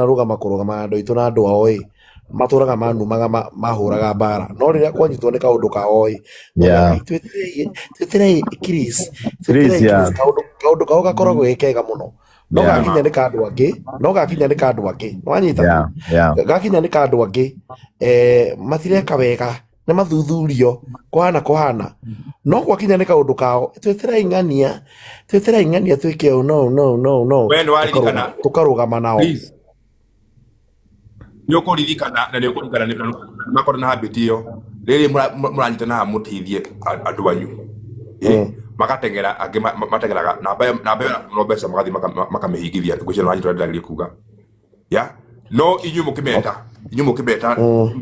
rugama kurugama andu itu na andu ao maturaga manumaga mahuraga bara no riria kwanyitwo ni kaundu kao twitire Chris kaundu kao gakoragwo gekega muno no gakinya ni kandu angi no anyita gakinya ni kandu angi matireka wega na mathuthurio kuhana no gwakinya ni kaundu kao twitire ing'ania twike no we nwaririkana tukarugama nao Nyoko ririkana na nyoko ririkana makoro na habit iyo riri muranyitana mutithie andu anyu makatengera angi matengeraga na bae no besa magathi makamehigithia ngwicira nanyitwa ndagiri kuga ya no inyu mukimeta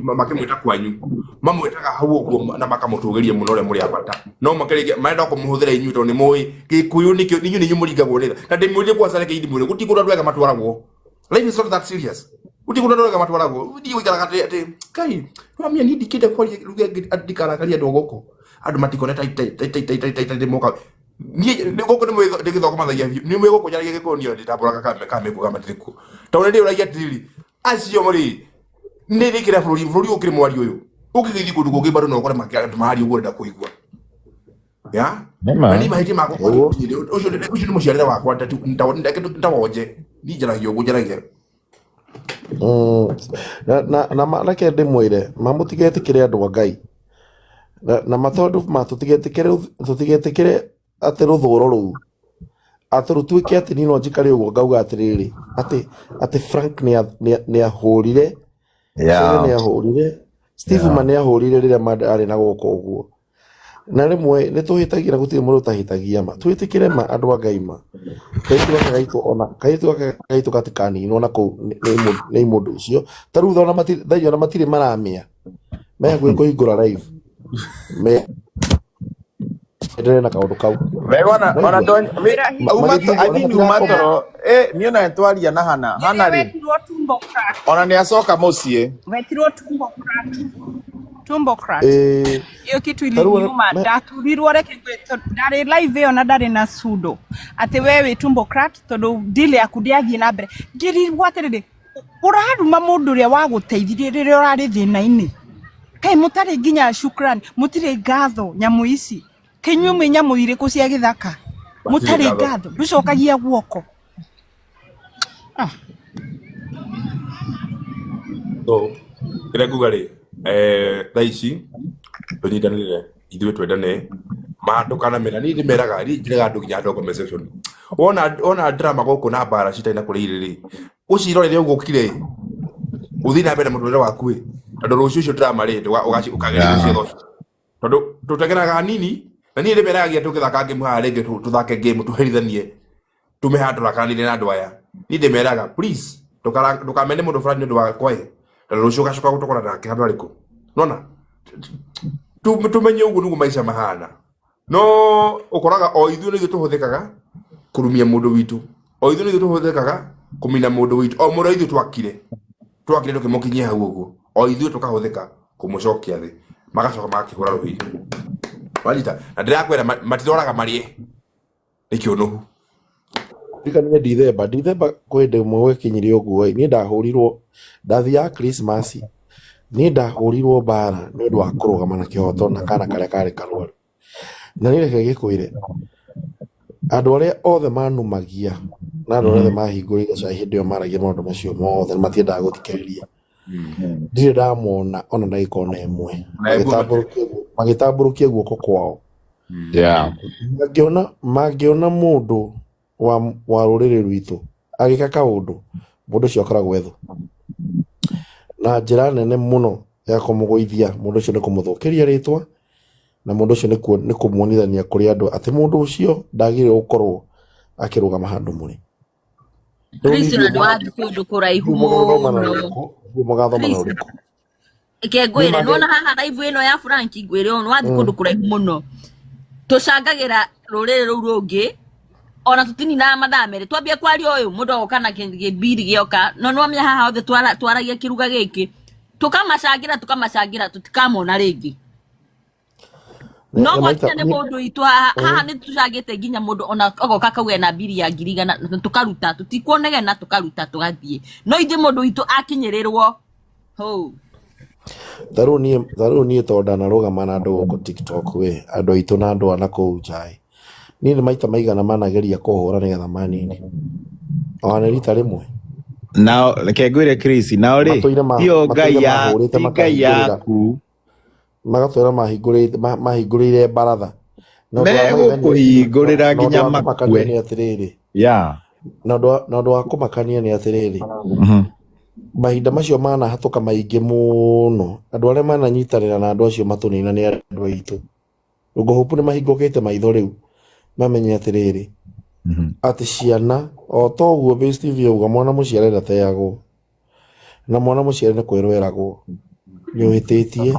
makimwita kwanyu mamwitaga hau uguo na makamutugeria muno re muri abata no makerege maenda kumuhuthira inyu to ni moi gikuyu nikyo ninyu ninyu muringagwo ritha na ndimwire kwa sare keidi mwire gutigura ndwega matwaragwo life is not that serious utikuna ndwega matwaragwo udio ikara ate kai twamia ni dikite kwa ruga adikara kali adogoko adu matikone tai moka ni goko ni mwego ndikithoko mathagia ni mwego kunyara giko ndio nditamburaga kame kuga matriku taune ndi uragia tiri acio muri ni dikira flori ukire mwari uyu ukigithi kundu gugi bado no kore makia mari ugo nda kuigwa ya ni mahiti mako ucio ni muciarira wakwa ndawonje ni jara yo gujaragia na manake ndimwire mamutigetikire andu Ngai na matondu tutigetikire ati ruthuro ruu ati rutuike ati nino njikari uguo ngauga atiriri ati Frank ni ahurire Steve man ni ahurire riria ari na goko uguo na rimwe ni tuhitagira gutire mundu tahitagia ma twitikire ma andu Ngai ma kaitu katikani no na ko ni mundu ucio taru thona matire maramia me kuhingura live me na kaundu kau ona don athini umatoro niona ntwaria na hana ri ona ni acoka mucie wetirwo tumbo crack iyo kitu iliuma ndaturirwo reke ndari live yo na ndari na sudo ati wewe tumbo crack tondu dile akudiagie na mbere ngirirwo atiriri uraruma mundu ria waguteithirie riria urari thina-ini kai mutari nginya shukrani mutire ngatho nyamu ici kinyuo mwe nyamu iriku cia githaka mutari ngatho nducokagia guoko so kira gugari thaici tunyitanire ithuĩ twendane mandukana mena ni ndimeraga ri njiraga andu nginya andu comment section ona drama goko na bara citaina kuri iriri ucirorere ugukire uthi na mbere muturire waku ri tondu rucio cio drama ri ukageria cio tondu tutegeraga nini na ni ndimeraga tukithaka game ha rege tuthake game tuherithanie tumehandura kanire na andu aya ni ndimeraga please tukamene mundu fulani ndu wakwe rucio gacoka gutokora nake handu ariko nona tumenye ugu nugu maisha mahana no ukoraga o ithu ni tuhuthikaga kurumia mundu witu o ithu ni tuhuthikaga kumina mundu witu o mundu ithu twakire tukimukinyia hau uguo o ithu tukahuthika kumucokia thi magacoka makihura ruhi walita na ndirakwera matiroraga marie nikio nuhu ndikanire Dithemba kwende mwe kinyiri uguo ni ndahurirwo ndathia Christmas ni ndahurirwo bara ni ndu wa kurugama na kihoto na kana karia kari karwaru na ni reke gikwire andu aria othe manumagia na andu othe mahingurire ca hindi yo maragia maundu macio mothe matiendaga guthikiriria ndire ndamona ona ndaikona imwe magitamburukia guoko kwao magiona mundu wa ruriri rwitu agika kaundu mundu cio akoragwo etho na njira nene muno ya kumugoithia mundu cio ni kumuthukiria ritwa na mundu cio ni kumuonithania kuri andu ati mundu ucio ndagire gukorwo akirugama handu muri Kristo na ndwadi kundu kuraihu mugatho mana uriku ke gwire nona haha live ino ya Frank gwire ono wathi kundu kuraihu muno tucangagira ruriri ru rungi ona tutini na madamere twambia kwari uyu mundu okana kibiri gioka no nwamya haha othe twaragia kiruga giki tukamacangira tutikamona ringi no gwakinya nä må ndå itå haha nä tåcangä te nginya må ndå ona ogoka kauge na mbiri ya ngiri igana tå karuta tå tikuonegena tå karuta tå gathiä no ithä må ndå itå akinyä rä rwo Tarå niä tondå ndanarå na andå gå kå TikTok we andå aitå na andå ana kå u njaä niä nä maita maigana manageria kå hå ra nä getha manini ona nä rita rä mwe na reke ngwire Chris na ri tio ngai yaku magatwira mahingurire baratha megũkũhingũrĩra nginya makue nĩ atĩrĩrĩ na ũndũ wa kũmakania nĩ atĩrĩrĩ mahinda macio manahatũka maingĩ mũno andũ arĩa mananyitanĩra na andũ acio matũnina nĩ andũ aitũ ngũhopu nĩ mahingũkĩte maitho rĩu mamenye atĩrĩrĩ atĩ ciana o to ũguo Base TV auga mwana mũciare ndateagwo na mwana mũciare nĩ kwĩrwo eragwo nĩ wĩtĩtie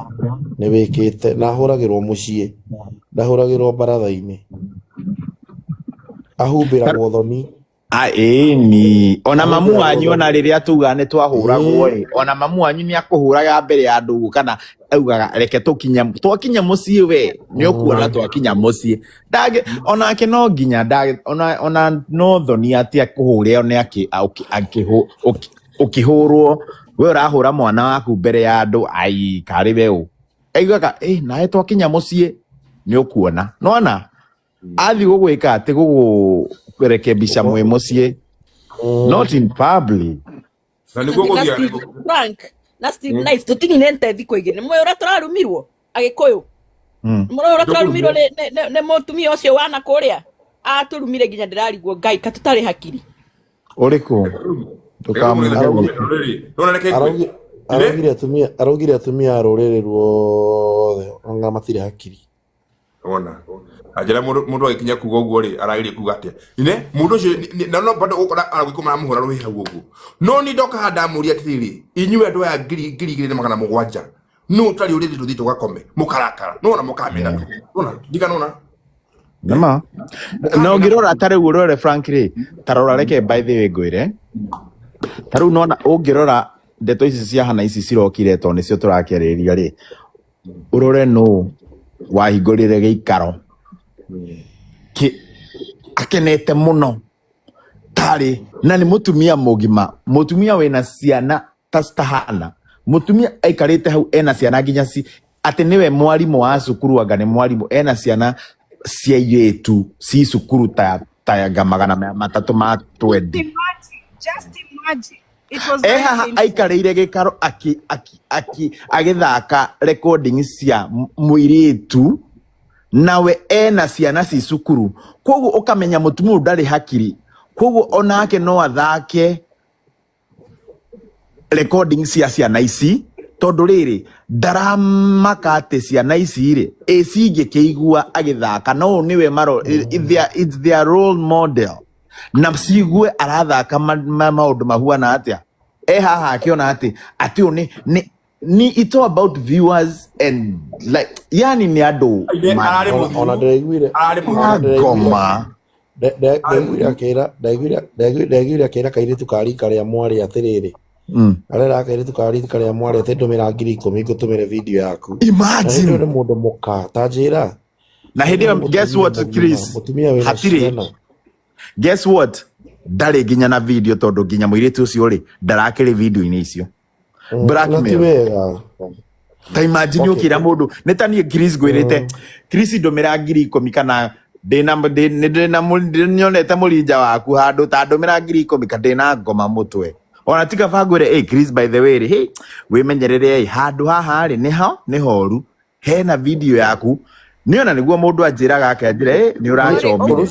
nĩ wĩkĩte na ahũragĩrwo mũciĩ ndahũragĩrwo baratha-inĩ ahumbĩragwo thoni ĩni ona mamu wanyu ona rĩrĩa tuga nĩ twahũragwo ona mamu wanyu nĩ akũhũraga mbere ya andũ kana augaga reke twakinya mũciĩ we nĩ ũkuona twakinya mũciĩ onake no nginya ona no thoni atĩ akũhũre one ũkĩhũrwo we ũrahũra mwana waku mbere ya andũ ai karĩ we augaga nawe twakinya mũciĩ nĩ ũkuona nona athi gũgwĩka atĩ gũgũrekebisha mwĩ mũciĩ not in public Frank na Steve Nice tũtinine ntethi kũigĩ nĩ mwĩ ũrĩa tũrarumirwo agĩkũyũ mũrĩ ũrĩa tũrarumirwo nĩ mũtumia ũcio wana kũrĩa atũrumire nginya ndĩrarigwo Ngai ka tũtarĩ hakiri ũrĩkũ araugire atumia a rũrĩrĩ ruothe ona matirĩ hakiri ona ajira mundu agikinya kuga uguo ri aragirie kuga atia ine mundu ucio no bado ukora aragikoma muhura ruhi hau uguo no ni ndoka handa muri atiriri inyue andu ya ngiri na magana mugwanja no tari uriri ruthi tugakome mukarakara no na mukamena nona diga nona nama no ngirora tare urore Frankly tarora reke by the way ngwire taru nona ungirora ndeto ici cia hana ici cirokire to nicio turakĩarĩria ri urore no wahingũrire gĩikaro akenete muno tari na nĩ mũtumia mũgima mũtumia wĩna ciana tastahana mũtumia aikarĩte hau ena ciana nginya atĩ nĩwe mwarimũ wa cukuru anga nĩ mwarimũ ena ciana cia airĩtu ci cukuru ta magana matatũ ma 20 just imagine haha aikarĩire gĩikaro agĩthaka recording cia mũirĩtu nawe ena ciana ci cukuru koguo ukamenya mũtumia ndarĩ hakiri koguo onake no athake recording cia ciana ici tondu rĩrĩ ndaramaka atĩ ciana ici rĩ cingĩkĩigua agĩthaka no nĩwe it's their role model na cigue arathaka maũndũ mahuana atĩa haha akiona ati ni it's all about viewers and like yani ni ando ona ndaiguire ngoma ndaiguire akĩra kairĩtu ka rika rĩa mwarĩ atĩrĩrĩ arera kairĩtu ka rika rĩa mwarĩ atĩ ndũmĩra 10,000 ngũtũmĩre video yaku imagine nĩ mũndũ mũka ta njĩra na hĩndĩ guess what Chris hatirĩ guess what ndarĩ nginya na video tondu nginya mũirĩtu ũcio rĩ ndarakĩrĩ video-inĩ icio blackmail ta imagine ukira mundu netanie Chris gwirite Chris ndumira 10,000 kana ndinonyonete murinja waku handu ta ndumira 10,000 kana ndina ngoma mutwe ona tika bangwire Chris by the way hey wimenyerere handu haha ri ni horu hena video yaku niona niguo mundu anjiraga akenjire ni urachomire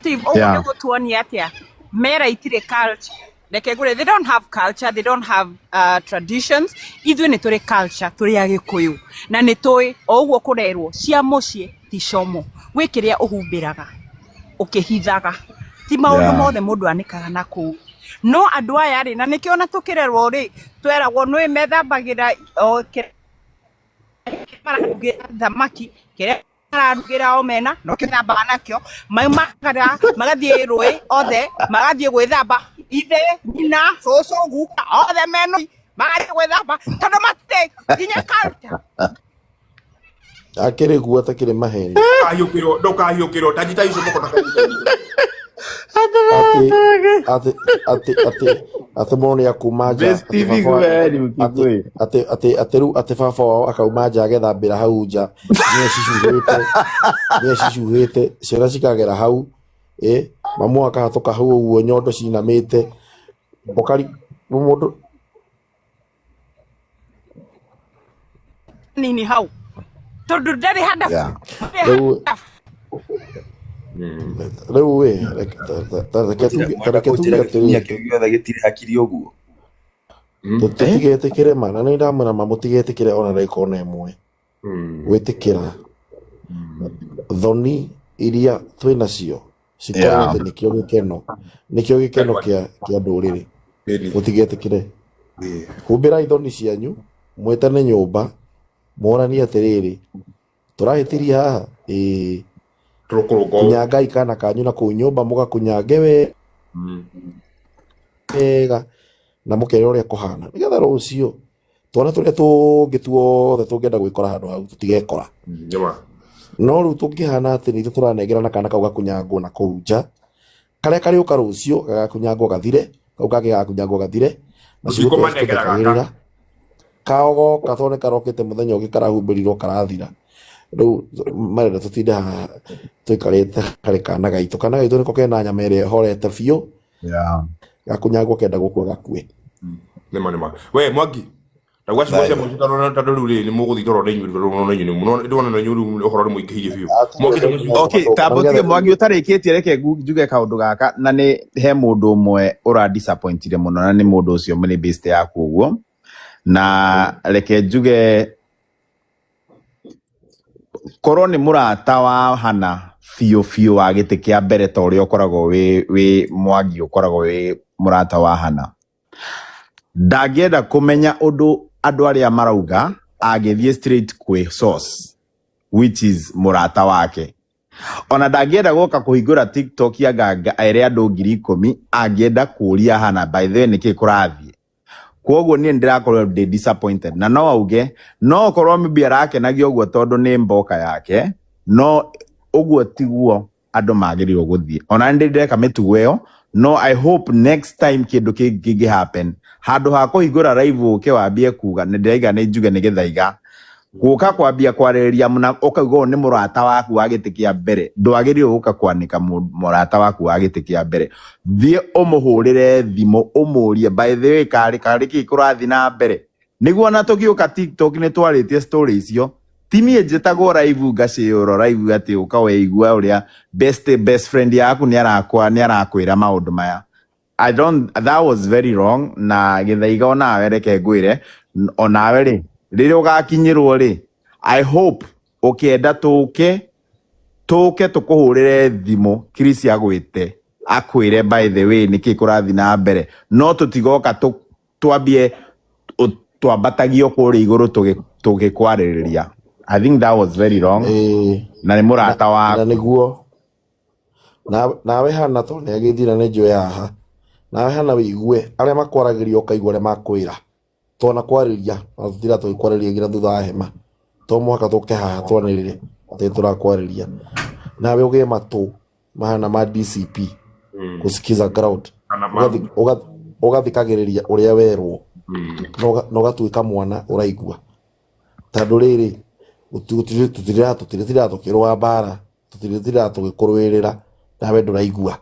Steve ogo tuonia atia mera itire culture they don't have culture, they don't have traditions. Ithuĩ nĩ tũrĩ culture, tũrĩ Agĩkũyũ. Na nĩ tũĩ o ũguo kũrerwo cia mũciĩ ti como. Gwĩ kĩrĩa ũhumbĩraga, ũkĩhithaga. Ti maũndũ mothe mũndũ anĩkaga na kũu. No andũ aya rĩ, na nĩkĩo ona tũkĩrerwo rĩ, tweragwo nĩ methambagĩra thamaki kĩrĩa ararugĩra omena no kĩthambaga nakĩo magathiĩ rũĩ othe magathiĩ gwĩthamba ithe nyina cũcũ guka othe meno magathiĩ gwĩthamba tondũ matirĩ nginya culture akere gua takire maheni Ndukahiyukirwo tajita icio mukona ate mone akumaja Best TV kweli mkikwe. ate baba wao akauma nja agethambira hau nja nie cicuhite ciana cikagera hau mamu akahatoka hau uguo nyondo cinamite okari mundu nini hau tondu ndari handa rĩu we tareke tuge Gĩothe gĩtirĩ hakiri ũguo. tutigetikire mana nĩ ndamwĩra mamutigetikire ona ndagĩka ona ĩmwe gwĩtĩkĩra thoni iria twĩnacio cikorwo atĩ nĩkĩo gĩkeno kĩa ndũrĩrĩ mutigetikire humbĩrai thoni cianyu mwĩtane nyũmba moranie atĩrĩrĩ tũrahĩtĩria haha kunyanga ikana kanyu na kũu nyũmba mũgakunyange wega na mũkere ũrĩa kũhana nĩgetha rũciũ twana tũrĩa tũngĩ tuothe tũngĩenda gwĩkora handũ hau tũtigekora no rĩu tũngĩhana atĩ nitũ tũranengerana kana kau gakunyangwo na kũu nja karĩa karĩũka rũciũ gagakunyangwo gathire kau kangĩ gagakunyangwo gathire na cigũkagĩrĩra kaogoka tondũ nĩ karokĩte mũthenya ũngĩ karahumbĩrirwo karathira rĩu marenda tũtinde haha tũikarĩte harĩ kana gaitũ nĩko kena nyama ĩrĩa ĩhorete biũ gakunyangwo kenda gũkua gakue nĩma we Mwangi ndagwacigocia mũcitano tondũ rĩu rĩ nĩ mũgũthiĩ toro na inyuĩ mũno ndĩrona na inyuĩ ũhoro nĩ mũingĩhĩire biũ Okay, tambotige Mwangi ũtarĩkĩtie reke njuge kaũndũ gaka na nĩ he mũndũ ũmwe ũradisappointire mũno na nĩ mũndũ ũcio nĩ best yaku ũguo na reke njuge korwo nĩ mũrata wa hana biũ wa gĩtĩ kĩa mbere ta ũrĩa ũkoragwo wĩ Mwangi ũkoragwo wĩ mũrata wa hana ndangĩenda kũmenya ũndũ andũ arĩa marauga agĩthiĩ straight kwĩ source which is mũrata wake ona ndangĩenda gũka kũhingũra TikTok ere andũ 10,000 angĩenda kũria hana by the way nĩkĩ kũrathiĩ koguo niĩ ndĩrakorwo ndĩ disappointed na no auge no korwo maybe arakenagio ũguo tondũ nĩ mboka yake no ũguo tiguo andũ magĩrĩirwo gũthiĩ ona ndĩreka mĩtugo ĩyo no I hope next time kĩndũ kĩngĩ happen handũ ha kũhingũra live ũke wambie kuga nĩndĩraiga nĩ njuge nĩgetha gũka kwambia kwarĩrĩria mũna ũkaigwo nĩ mũrata waku wa gĩtĩ kĩa mbere ndwagĩrĩirwo gũka kwanĩka mũrata waku wa gĩtĩ kĩa mbere thiĩ ũmũhũrĩre thimũ ũmũrie by the way karĩ kĩ kũrathiĩ na mbere nĩguo na tũgĩũka TikTok nĩ twarĩtie story icio tini njĩtagwo live ngacĩũrwo live atĩ ũka weigua ũrĩa best friend yaku nĩ arakwĩra maũndũ maya that was very wrong na gĩthaiga onawe reke ngwĩre onawe rĩ rĩrĩa ũgakinyĩrwo rĩ I hope ũkĩenda tũke tũkũhũrĩre thimũ Chris agwĩte akwĩre by the way nĩkĩ kũrathiĩ na mbere no tũtigoka twambie twambatagio kũrĩa igũrũ tũgĩkwarĩrĩria I think that was very wrong na nĩ mũrata waku na nĩguo nawe hana tondũ nĩ agĩthira nĩ njũĩ haha nawe hana wĩigue arĩa makwaragĩria ũkaigua arĩa makwĩra tona kwarĩria tũtira tũgĩkwarĩria nginya thutha wa hema to mũhaka tũke haha twanĩrĩre atĩ tũrakwarĩria nawe ũgĩe matũ mahana ma DCP gũsikiza ground ũgathikagĩrĩria ũrĩa werwo na ũgatuĩka mwana ũraigua tondũ rĩrĩ tũtirĩ tũkĩrũa mbara tũtirĩ tũgĩkũrũĩrĩra nawe ndũraigua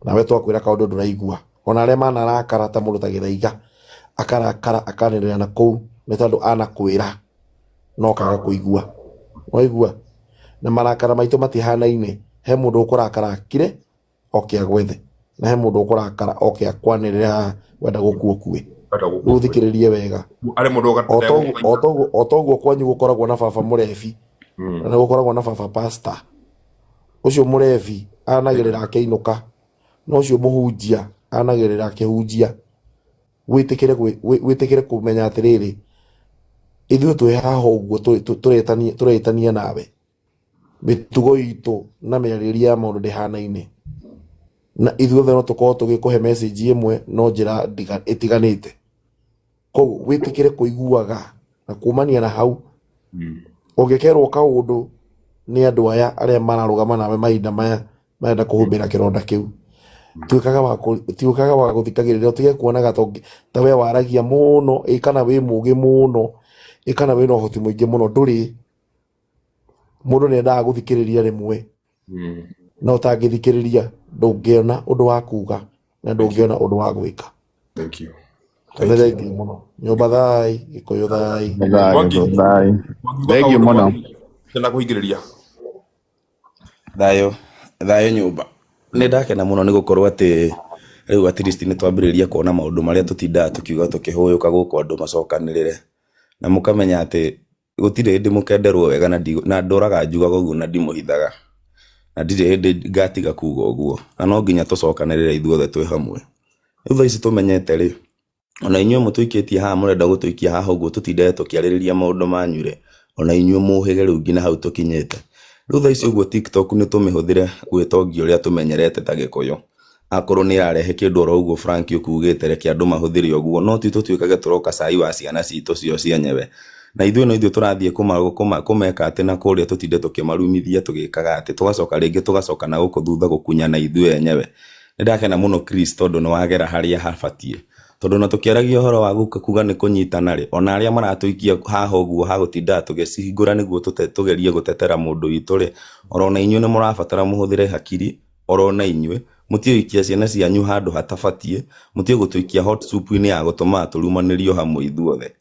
nawe twakwĩra kaũndũ ndũraigua ona arĩa manarakara ta mũndũ ta Gĩthaiga akarakara akanĩrĩra na kũu nĩ tondũ anakwĩra no kaga kũigua waigua na marakara maitũ matihanaine he mũndũ ũkũrakara akire oke agwethe na he mũndũ ũkũrakara oke akwanĩrĩra wenda gũkuokue ũthikĩrĩrie wega o toguo kwanyu gũkoragwo na baba mũrebi na gũkoragwo na baba pastor ũcio mũrebi anagĩrĩra akĩinũka no ũcio mũhunjia anagĩrĩra akĩhunjia wĩtĩkĩre kũmenya atĩrĩrĩ ithuĩ twĩ haha ũguo tũretania nawe mĩtugo itũ na mĩarĩrie ya maũndũ ndĩhanaine na ithuothe no tũkorwo tũgĩkũhe message ĩmwe no njĩra ĩtiganĩte koguo wĩtĩkĩre kũiguaga na kumania na hau ũngĩkerwo kaũndũ nĩ andũ aya arĩa mararũgama nawe mahinda maya marenda kũhumbĩra kĩronda kĩu, tuĩkaga wa gũthikagĩrĩria, ũtige kuonaga ta we waragia mũno kana wĩ mũgĩ mũno kana wĩ na ũhoti mũingĩ mũno. Ndũrĩ, mũndũ nĩendaga gũthikĩrĩria rĩmwe, na ũtangĩthikĩrĩria ndũngĩona ũndũ wa kuga na ndũngĩona ũndũ wa gwĩka. Thank you. Thengi mũno. Nyũmba thai, Gĩkũyũ thai. Thank you mũno. Tena kũhingĩrĩria. Thayo nyũmba. Nĩ ndakena mũno nĩ gũkorwo atĩ rĩu at least nĩ twambĩrĩria kuona maũndũ marĩa tũtindaga tũkiuga tũkĩhũyũka gũkũ andũ macokanĩrĩre, na mũkamenya atĩ gũtirĩ hĩndĩ mũkenderwo wega na ndũraga njugaga ũguo na ndimũhithaga, na ndirĩ hĩndĩ ngatiga kuga ũguo, na no nginya tũcokanĩrĩre ithuothe twĩ hamwe. Rĩu thaa ici tũmenyete rĩ, ona inyuĩ mũtũikĩtie haha mũrenda gũtũikia haha ũguo tũtindaga tũkĩarĩrĩria maũndũ manyu rĩ, ona inyuĩ mũhĩge rĩu nginya hau tũkinyĩte. Rĩu thaa ici ũguo TikTok nĩ tũmĩhũthĩre gwĩtongia ũrĩa tũmenyerete ta Gĩkũyũ. Akorwo nĩ ĩrarehe kĩndũ oro ũguo Frank ũkugĩte reke andũ mahũthĩre ũguo, no ti tũtuĩkage tũroka cai wa ciana citũ cio cienyewe. Na ithuĩ no ithuĩ tũrathiĩ kũmeka atĩ na kũrĩa tũtinde tũkĩmarumithia tũgĩkaga atĩ tũgacoka rĩngĩ tũgacoka na gũkũ thutha gũkunyana ithuĩ enyewe. Nĩ ndakena mũno Chris tondũ nĩ wagera harĩa habatiĩ, tondũ na tũkĩaragia ũhoro wa kuga nĩ kũnyitana rĩ, ona arĩa maratũikia haha ũguo ha gũtinda tũgĩcihingũra nĩguo tũgerie gũtetera mũndũ witũ rĩ, orona inyuĩ nĩ mũrabatara mũhũthĩre hakiri, orona inyuĩ mũtiũikia ciana cianyu handũ hatabatiĩ, mũtiĩ gũtũikia hot soup-inĩ ya gũtũma tũrumanĩrio hamwe ithuothe.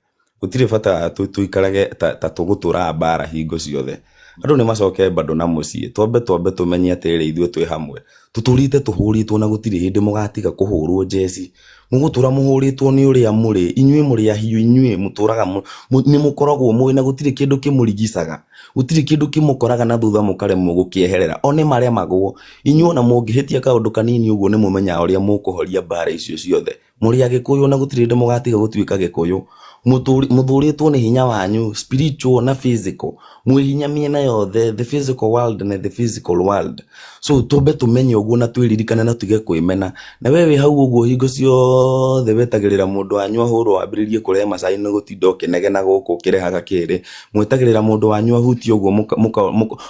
Gũtirĩ bata tũikarage ta tũgũtũra mbara hingo ciothe. Andũ nĩ macoke bado na mũciĩ, twambe tũmenye atĩ rĩ ithuĩ twĩ hamwe, tũtũrĩte tũhũrĩtwo na gũtirĩ hĩndĩ mũgatiga kũhũrwo njeci. Mũgũtũra mũhũrĩtwo nĩ ũrĩa mũrĩ, inyuĩ mũrĩ ahiũ, inyuĩ mũtũraga nĩ mũkoragwo mũĩ na gũtirĩ kĩndũ kĩmũrigicaga, gũtirĩ kĩndũ kĩmũkoraga na thutha mũkaremwo gũkĩeherera, one maremagwo. Inyuĩ ona mũngĩhĩtia kaũndũ kanini ũguo nĩ mũmenyaga ũrĩa mũkũhoria mbara icio ciothe. Mũrĩ a Gĩkũyũ na gũtirĩ hĩndĩ mũgatiga gũtuĩka Gĩkũyũ. Mũthũrĩtwo nĩ hinya wanyu spiritual na physical, mwĩ hinya mĩena yothe, the physical world na the physical world. So tũmbe tũmenye ũguo na twĩririkane na tuge kwĩmena. Na we wĩ hau ũguo hingo ciothe wetagĩrĩra mũndũ wanyu ahũrwo wambĩrĩrie kũrehe macani nĩ gũtinda ũkĩnegena gũkũ ũkĩrehaga kĩrĩ, mwetagĩrĩra mũndũ wanyu ahutio ũguo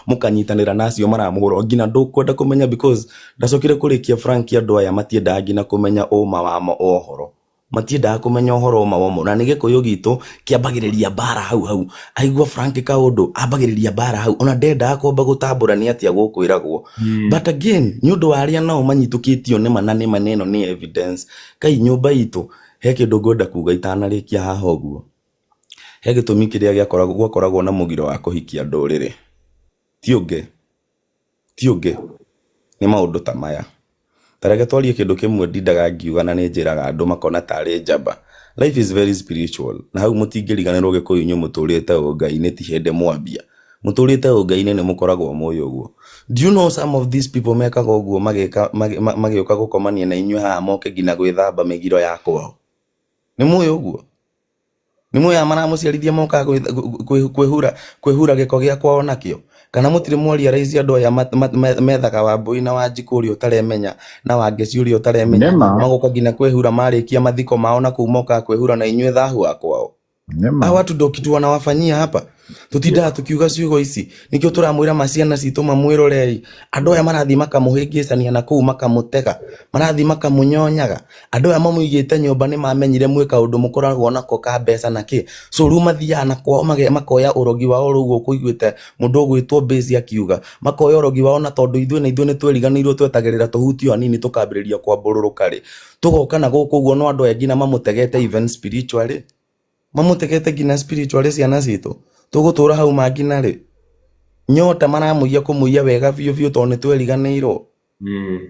mũkanyitanĩra nacio maramũhũra nginya ndũkwenda kũmenya, because ndacokire kũrĩkia Frank andũ aya matiendaga nginya kũmenya ũma wamo ohoro, matiendaga kũmenya ũhoro ũma wamo. Na nĩ Gĩkũyũ gitũ kĩambagĩrĩria mbara hau aigua Frank kaũndũ ambagĩrĩria mbara hau, ona ndendaga kwamba gũtambũrania atĩa gũkwĩragwo. But again nĩ ũndũ wa arĩa nao manyitũkĩtio nĩma na nĩma neno nĩ evidence. Kai nyũmba itũ he kĩndũ ngwenda kuga itanarĩkia haha ũguo, he gĩtũmi kĩrĩa gwakoragwo na mũgiro wa kũhikia ndũrĩrĩ, ti ũngĩ nĩ maũndũ ta maya. Tareke twarie kĩndũ kĩmwe ndindaga ngiuga na nĩ njĩraga andũ makona tarĩ njamba. Life is very spiritual, na hau mũtingĩriganĩrwo Gĩkũyũ inyuĩ mũtũrĩte ũngai-inĩ ti hĩndĩ mwambia, mũtũrĩte ũngai-inĩ nĩ mũkoragwo mũĩ ũguo. Do you know some of these people mekaga ũguo magĩũka gũkomania na inyuĩ haha moke nginya gwĩthamba mĩgiro ya kwao? Nĩ mũĩ ũguo? Nĩ mũĩ maramũciarithia moka kwĩhura gĩko gĩa kwao nakĩo? Kana mũtirĩ mwaria raici andũ aya methaga Wambũi na Wanjikũ ũrĩa ũtaremenya na Wangeci ũrĩa ũtaremenya, magoka nginya kwĩhura marĩkia mathiko mao na kuu moka kwĩhura na inyuĩ thahu wa kwao? Hawa watu ndio kitu wanawafanyia hapa. Tutindaga tukiuga ciugo ici, nikio turamwĩra maciana citũ mamwĩrorei. Andũ aya marathi makamũhĩngĩcania na kuu makamũtega, marathi makamũnyonyaga. Andũ aya mamũigĩte nyũmba nĩ mamenyire mwĩ kaũndũ mũkoragwo nako ka mbeca na kĩ. So rĩu mathiaga na kwao makoya ũrogi wao rĩu ũkũiguĩte mũndũ ũgwĩtwo Base akiuga, makoya ũrogi wao na tondũ ithuĩ nĩ twĩriganĩirwo twetagĩrĩra tũhutio hanini tũkambĩrĩria kwambũrũrũka rĩ, tũgoka na gũkũ ũguo no andũ aya nginya mamũtegete even spiritually, mamũtegete nginya spiritually ciana citũ. Tũgũtũra hau mangina rĩ, nyota maramũiya kũmũiya wega biũ tondũ nĩ tweriganĩirwo.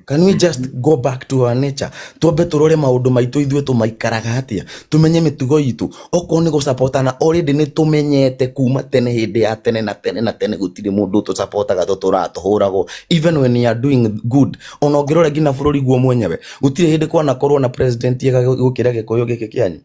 Can we just go back to our nature? Twambe tũrore maũndũ maitũ ithuĩ tũmaikaraga atĩa, tũmenye mĩtugo itũ. Okorwo nĩ gũsupportana already nĩ tũmenyete kuma tene, hĩndĩ ya tene na tene gũtirĩ mũndũ tũsupportaga tũtũraga tũhũragwo even when you are doing good. Ona ũngĩrora nginya bũrũri guo mwenyewe gũtirĩ hĩndĩ kwanakorwo na president ega gũkĩra Gĩkũyũ gĩkĩ kĩanyu.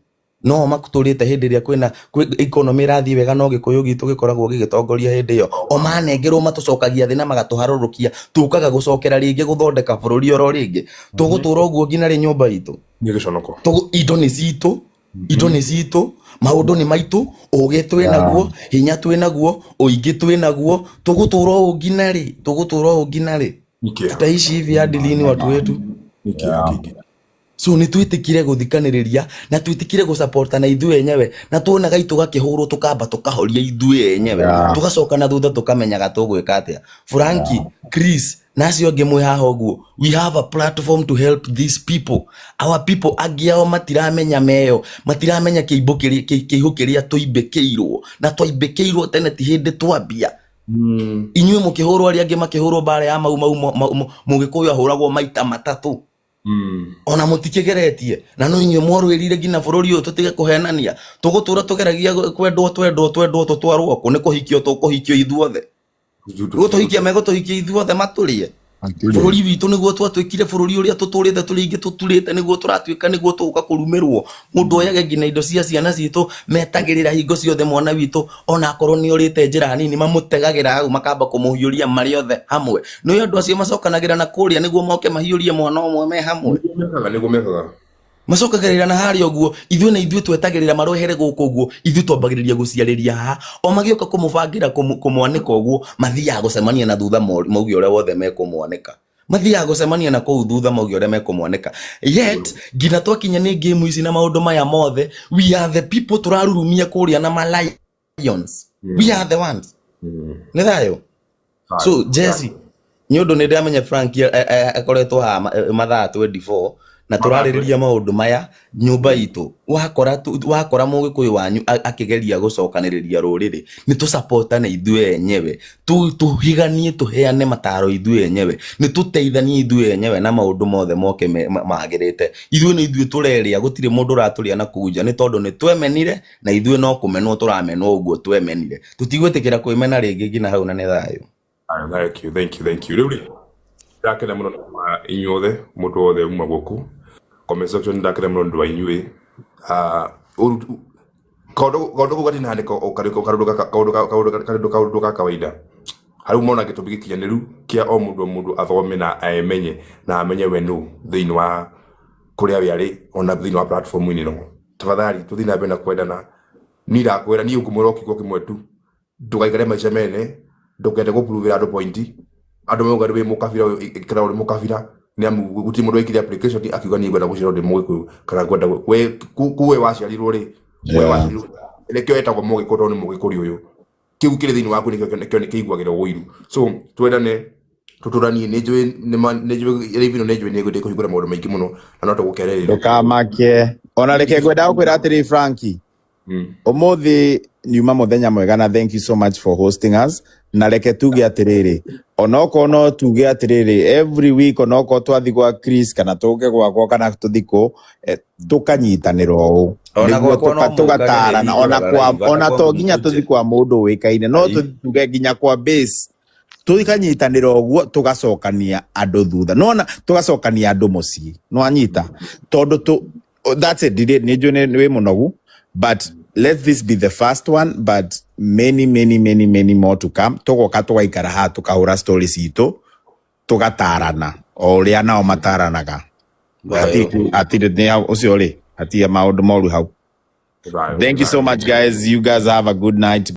No makũtũrĩte hĩndĩ ĩrĩa kwĩna economy rathiĩ wega no Gĩkũyũ gitũ gĩkoragwo gĩgĩtongoria hĩndĩ ĩyo. O manengerwo matũcokagia thĩ na magatũharũrũkia, tũkaga gũcokera rĩngĩ gũthondeka bũrũri oro rĩngĩ. Tũgũtũra ũguo nginya rĩ nyũmba itũ? Nĩ gĩconoko. Indo nĩ citũ, indo nĩ citũ, maũndũ nĩ maitũ, ũgĩ twĩ naguo, hinya twĩ naguo, ũingĩ twĩ naguo, tũgũtũra ũũ nginya rĩ, tũgũtũra ũũ nginya rĩ. Tutaishi hivi hadi lini watu wetu? So nĩ twĩtĩkire gũthikanĩrĩria na twĩtĩkire gũsupport na ithuĩ enyewe, na tuonaga tũgakĩhũrwo tũkamba tũkahoria ithuĩ enyewe, tugacoka na thutha tũkamenyaga tũgwĩka atĩa. Frankie, Chris, na acio angĩ mwĩ haha ũguo, we have a platform to help these people. Our people angĩ ao matiramenya meyo, matiramenya kĩihũ kĩrĩa tũimbĩkĩirwo, na twaimbĩkĩirwo tene ti hĩndĩ twambia. Inyuĩ mũkĩhũrwo arĩa angĩ makĩhũrwo mbara ya mau Mũgĩkũyũ ahũragwo maita matatũ. Ona mũtikĩgeretie, na no inyuĩ mwarũĩrire nginya bũrũri ũyũ tũtige kũhenania, tũgũtũra tũgeragia kwendwo tũtwarwo kũ, nĩ kũhikio tũkũhikio ithuothe, gũtũhikia megũtũhikia ithuothe matũrĩe. Bũrũri witũ nĩguo twatuĩkire bũrũri ũrĩa tũtũrĩte tũrĩ ingĩ tũturĩte, nĩguo tũratuĩka, nĩguo tũgũka kũrumĩrwo. Mũndũ oyage nginya indo cia ciana citũ, metagĩrĩra hingo ciothe mwana witũ, ona akorwo nĩ ũrĩte njĩra nini, mamũtegagĩra hau makamba kũmũhiũria marĩ othe hamwe. Nĩ andũ acio macokanagĩra na kũrĩa nĩguo moke mahiũrie mwana ũmwe me hamwe. Macokagĩrĩra na harĩa ũguo, ithuĩ na ithuĩ twetagĩrĩra marohere gũkũ ũguo, ithuĩ twambagĩrĩria gũciarĩria haha, o magĩũka kũmũbangĩra kũmwanĩka ũguo, mathiaga gũcemania na thutha mauge ũrĩa wothe mekũmwanĩka, mathiaga gũcemania na kũu thutha mauge ũrĩa mekũmwanĩka. Yet nginya twakinya nĩ game ici na maũndũ maya mothe, we are the people tũrarurumia kũrĩa na ma lions, we are the ones. Nĩ thayũ. So Jesse, nĩ ũndũ nĩ ndĩramenya Frankie akoretwo haha mathaa 24 na tũrarĩrĩria maũndũ maya nyũmba itũ, wakora Mũgĩkũyũ wanyu akĩgeria gũcokanĩrĩria rũrĩrĩ, nĩ tũsupportane ithuĩ enyewe, tũhiganie tũheane mataro ithuĩ enyewe, nĩ tũteithanie ithuĩ enyewe na maũndũ mothe moke magĩrĩte. Ithuĩ nĩ ithuĩ tũreria, gũtirĩ mũndũ ũratũrĩa na kũnja, nĩ tondũ nĩ twemenire na ithuĩ no kũmenwo tũramenwo ũguo twemenire, tũtigwĩtĩkĩra kwĩmena rĩngĩ nginya hau, na nĩ thayũ. Thank you. Rĩu ndakena mũno inyuothe, mũndũ wothe uma gũkũ comment section, ndakena mũno ndũ wa inyuĩ. Kaũndũ kau gatinandĩka kaũndũ ga kawaida, harĩ mona gĩtũmi gĩkinyanĩru kĩa o mũndũ athome na amenye na amenye we nũ thĩinĩ wa kũrĩa we arĩ, ona thĩinĩ wa platform ĩno. Tafadhali tũthiĩ na mbere na kwendana. Niĩ ndakwĩra, niĩ ngũmwĩra o kiugo kĩmwe tu, ndũgaikare maica mene, ndũkende gũpuruvĩra andũ pointi. Andũ mauga wĩ mũkabira, ĩkĩra ũrĩ mũkabira, nĩ amu gũtirĩ mũndũ wĩkire application akiuga niĩ ngwenda gũciarwo ndĩ Mũgĩkũyũ, kana ngwenda kuwe waciarirwo rĩ, we waciarirwo nĩkĩo etagwo Mũgĩkũyũ, tondũ nĩ Mũgĩkũyũ ũyũ. Kĩu kĩrĩ thĩinĩ waku nĩkĩo kĩiguagĩra ũiru. So twendane, tũtũranie. Nĩ njũĩ rĩu nĩ njũĩ nĩ ngũhingũra maũndũ maingĩ mũno, na no tũgũkererera. Ndũkamake. Ona reke ngwenda gũkwĩra atĩrĩ Frankie, ũmũthĩ nyuma mũthenya mwega, na thank you so much for hosting us. Na reke tuge atĩrĩrĩ, onokorwo no tuge atĩrĩrĩ, every week onokorwo twathi gwa Chris kana tũke gwakwa kana tũthikũ, tũkanyitanĩra ũũ nĩguo tũgatarana, ona to nginya tũthi kwa mũndũ ũĩkaine, no tuge nginya kwa base, tũkanyitanĩra ũguo, tũgacokania andũ thutha, nona tũgacokania andũ mũciĩ, nwanyita, tondũ that's it. Nĩ njũĩ wĩ mũnogu, but let this be the first one, but many more to come. Tũgoka tũgaikara haha tũkahũra stories itũ, tũgatarana o ũrĩa nao mataranaga. Hatirĩ ũcio rĩ, hatirĩ maũndũ moru hau. Thank you so much guys. You guys have a good night.